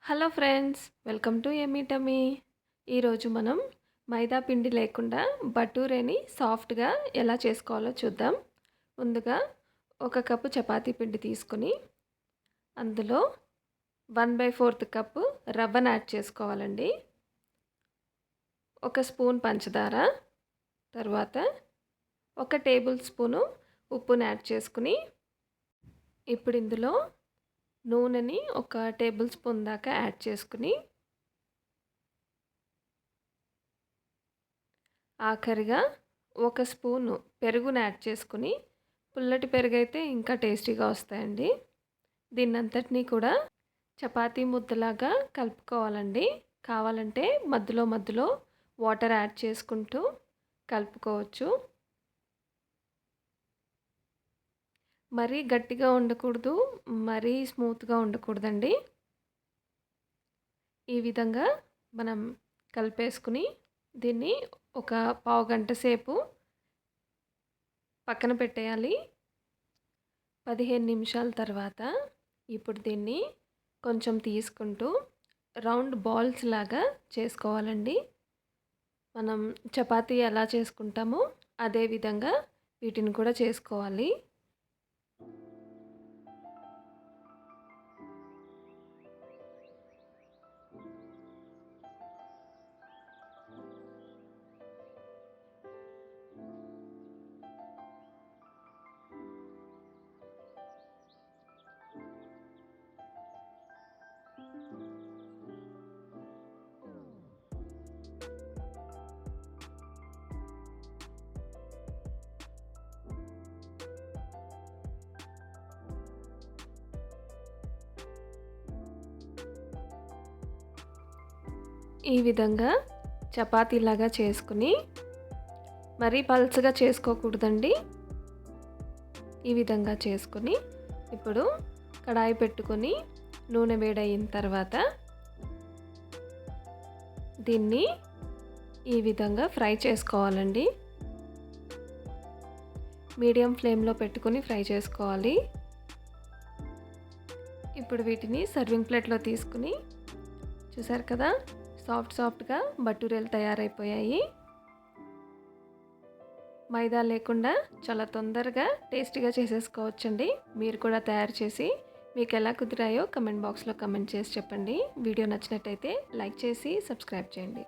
Hello friends, welcome to yummy tummy. ఈరోజు మనం మైదా పిండి లేకుండా బటూరేని సాఫ్ట్గా ఎలా చేసుకోవాలో చూద్దాం. ముందుగా ఒక కప్పు చపాతీ పిండి తీసుకుని అందులో 1/4 కప్పు రవ్వను యాడ్ చేసుకోవాలండి. ఒక స్పూన్ పంచదార, తర్వాత ఒక టేబుల్ స్పూను ఉప్పును యాడ్ చేసుకుని ఇప్పుడు ఇందులో నూనెని ఒక టేబుల్ స్పూన్ దాకా యాడ్ చేసుకుని ఆఖరిగా ఒక స్పూను పెరుగుని యాడ్ చేసుకుని, పుల్లటి పెరుగు అయితే ఇంకా టేస్టీగా వస్తాయండి. దీన్నంతటినీ కూడా చపాతీ ముద్దలాగా కలుపుకోవాలండి. కావాలంటే మధ్యలో మధ్యలో వాటర్ యాడ్ చేసుకుంటూ కలుపుకోవచ్చు. మరీ గట్టిగా ఉండకూడదు, మరీ స్మూత్గా ఉండకూడదండి. ఈ విధంగా మనం కలిపేసుకుని దీన్ని ఒక పావుగంట సేపు పక్కన పెట్టేయాలి. 15 నిమిషాల తర్వాత ఇప్పుడు దీన్ని కొంచెం తీసుకుంటూ రౌండ్ బాల్స్ లాగా చేసుకోవాలండి. మనం చపాతీ ఎలా చేసుకుంటామో అదే విధంగా వీటిని కూడా చేసుకోవాలి. ఈ విధంగా చపాతీలాగా చేసుకుని మరీ పల్చగా చేసుకోకూడదండి. ఈ విధంగా చేసుకుని ఇప్పుడు కడాయి పెట్టుకొని నూనె వేడయిన తర్వాత దీన్ని ఈ విధంగా ఫ్రై చేసుకోవాలండి. మీడియం ఫ్లేమ్లో పెట్టుకొని ఫ్రై చేసుకోవాలి. ఇప్పుడు వీటిని సర్వింగ్ ప్లేట్లో తీసుకుని చూసారు కదా, సాఫ్ట్గా బటూరేలు తయారైపోయాయి. మైదా లేకుండా చాలా తొందరగా టేస్టీగా చేసేసుకోవచ్చండి. మీరు కూడా తయారు చేసి మీకు ఎలా కుదిరాయో కమెంట్ బాక్స్లో కమెంట్ చేసి చెప్పండి. వీడియో నచ్చినట్టయితే లైక్ చేసి సబ్స్క్రైబ్ చేయండి.